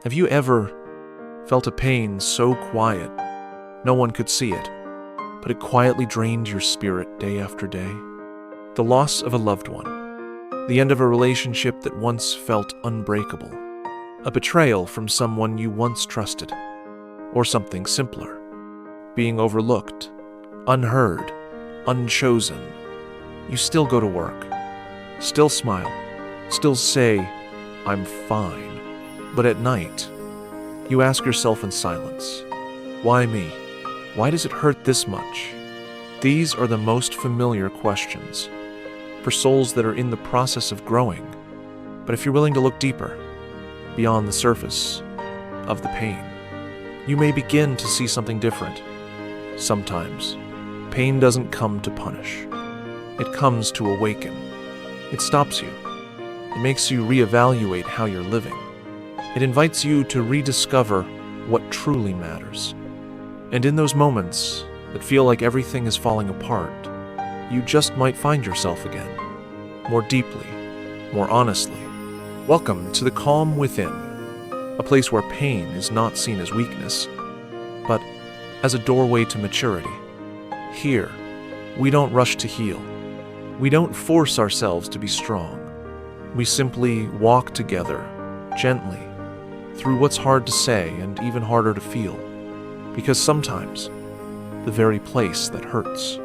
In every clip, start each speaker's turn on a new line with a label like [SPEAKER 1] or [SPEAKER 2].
[SPEAKER 1] Have you ever felt a pain so quiet no one could see it, but it quietly drained your spirit day after day? The loss of a loved one, the end of a relationship that once felt unbreakable, a betrayal from someone you once trusted, or something simpler, being overlooked, unheard, unchosen. You still go to work, still smile, still say, "I'm fine." But at night, you ask yourself in silence, why me? Why does it hurt this much? These are the most familiar questions for souls that are in the process of growing. But if you're willing to look deeper, beyond the surface of the pain, you may begin to see something different. Sometimes, pain doesn't come to punish. It comes to awaken. It stops you. It makes you reevaluate how you're living. It invites you to rediscover what truly matters. And in those moments that feel like everything is falling apart, you just might find yourself again, more deeply, more honestly. Welcome to the calm within, a place where pain is not seen as weakness, but as a doorway to maturity. Here, we don't rush to heal. We don't force ourselves to be strong. We simply walk together, gently, through what's hard to say and even harder to feel. Because sometimes, the very place that hurts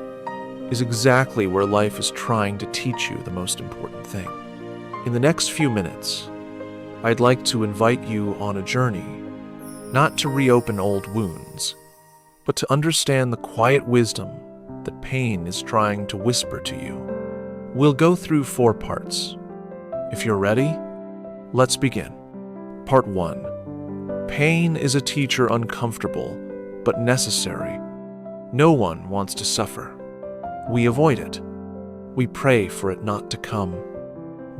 [SPEAKER 1] is exactly where life is trying to teach you the most important thing. In the next few minutes, I'd like to invite you on a journey, not to reopen old wounds, but to understand the quiet wisdom that pain is trying to whisper to you. We'll go through 4 parts. If you're ready, let's begin. Part 1. Pain is a teacher uncomfortable, but necessary. No one wants to suffer. We avoid it. We pray for it not to come.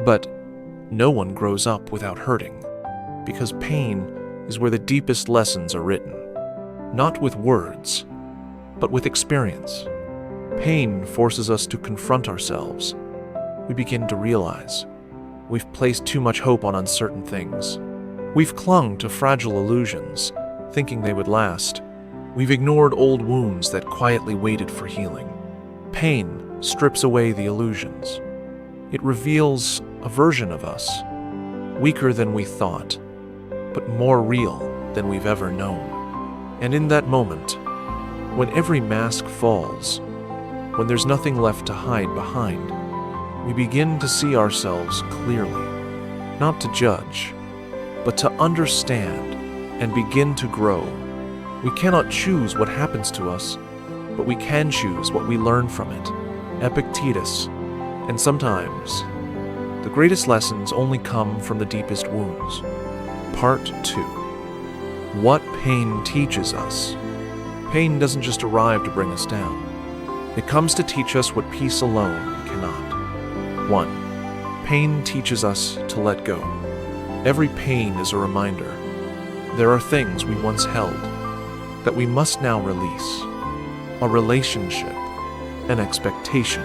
[SPEAKER 1] But no one grows up without hurting, because pain is where the deepest lessons are written. Not with words, but with experience. Pain forces us to confront ourselves. We begin to realize we've placed too much hope on uncertain things. We've clung to fragile illusions, thinking they would last. We've ignored old wounds that quietly waited for healing. Pain strips away the illusions. It reveals a version of us, weaker than we thought, but more real than we've ever known. And in that moment, when every mask falls, when there's nothing left to hide behind, we begin to see ourselves clearly, not to judge, but to understand and begin to grow. We cannot choose what happens to us, but we can choose what we learn from it. Epictetus. And sometimes, the greatest lessons only come from the deepest wounds. Part 2. What pain teaches us. Pain doesn't just arrive to bring us down. It comes to teach us what peace alone cannot. 1. Pain teaches us to let go. Every pain is a reminder. There are things we once held that we must now release. A relationship, an expectation,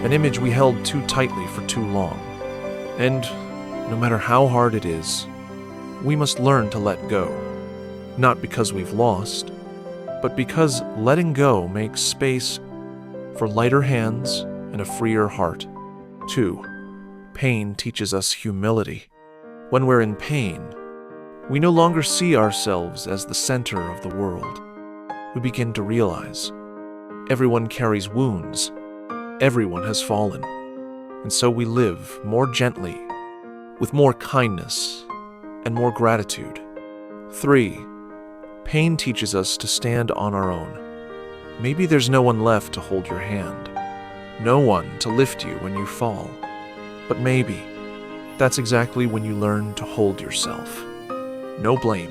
[SPEAKER 1] an image we held too tightly for too long. And no matter how hard it is, we must learn to let go. Not because we've lost, but because letting go makes space for lighter hands and a freer heart. 2. Pain teaches us humility. When we're in pain, we no longer see ourselves as the center of the world. We begin to realize everyone carries wounds, everyone has fallen, and so we live more gently, with more kindness and more gratitude. 3. Pain teaches us to stand on our own. Maybe there's no one left to hold your hand, no one to lift you when you fall, but maybe that's exactly when you learn to hold yourself. No blame,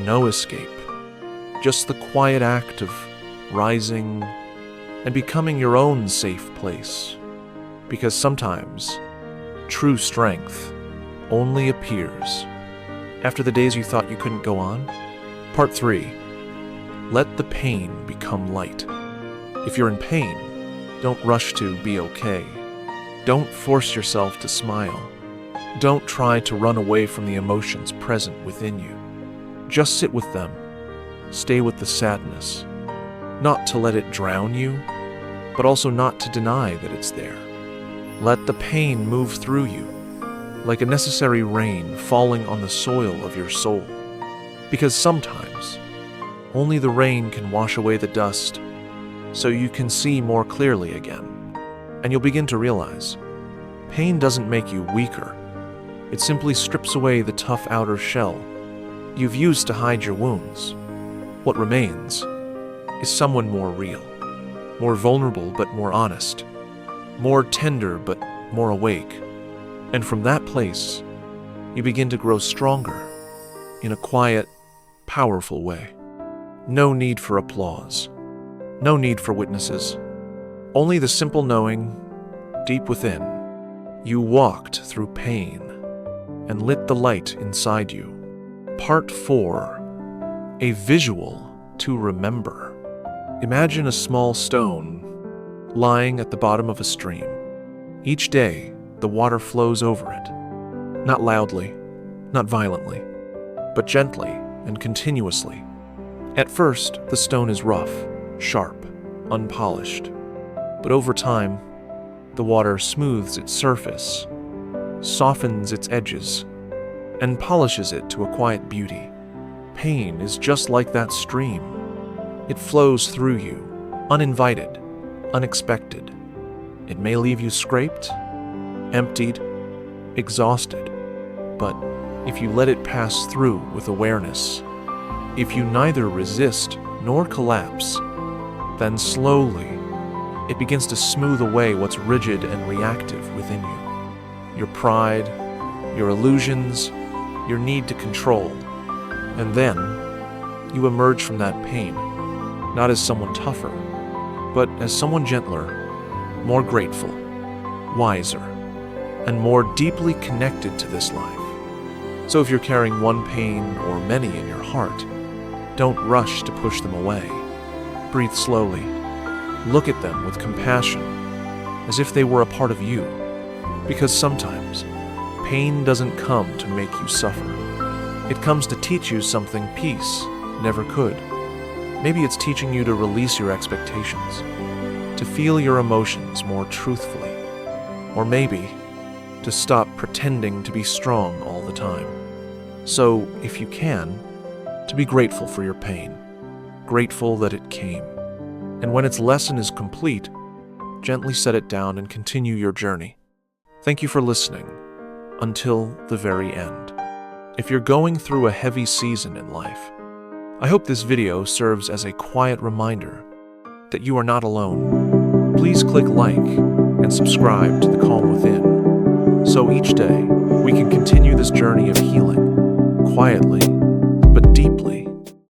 [SPEAKER 1] no escape, just the quiet act of rising and becoming your own safe place. Because sometimes true strength only appears after the days you thought you couldn't go on. Part 3. Let the pain become light. If you're in pain, don't rush to be okay. Don't force yourself to smile. Don't try to run away from the emotions present within you. Just sit with them. Stay with the sadness. Not to let it drown you, but also not to deny that it's there. Let the pain move through you, like a necessary rain falling on the soil of your soul. Because sometimes, only the rain can wash away the dust, so you can see more clearly again. And you'll begin to realize, pain doesn't make you weaker. It simply strips away the tough outer shell you've used to hide your wounds. What remains is someone more real, more vulnerable but more honest, more tender but more awake. And from that place, you begin to grow stronger in a quiet, powerful way. No need for applause, no need for witnesses, only the simple knowing, deep within, you walked through pain and lit the light inside you. Part 4. A visual to remember. Imagine a small stone lying at the bottom of a stream. Each day, the water flows over it. Not loudly, not violently, but gently and continuously. At first, the stone is rough, sharp, unpolished. But over time, the water smooths its surface, softens its edges, and polishes it to a quiet beauty. Pain is just like that stream. It flows through you, uninvited, unexpected. It may leave you scraped, emptied, exhausted, but if you let it pass through with awareness, if you neither resist nor collapse, then slowly it begins to smooth away what's rigid and reactive within you. Your pride, your illusions, your need to control. And then you emerge from that pain, not as someone tougher, but as someone gentler, more grateful, wiser, and more deeply connected to this life. So if you're carrying one pain or many in your heart, don't rush to push them away. Breathe slowly. Look at them with compassion, as if they were a part of you. Because sometimes, pain doesn't come to make you suffer. It comes to teach you something peace never could. Maybe it's teaching you to release your expectations, to feel your emotions more truthfully, or maybe to stop pretending to be strong all the time. So, if you can, to be grateful for your pain, grateful that it came. And when its lesson is complete, gently set it down and continue your journey. Thank you for listening until the very end. If you're going through a heavy season in life, I hope this video serves as a quiet reminder that you are not alone. Please click like and subscribe to The Calm Within, so each day we can continue this journey of healing, quietly but deeply.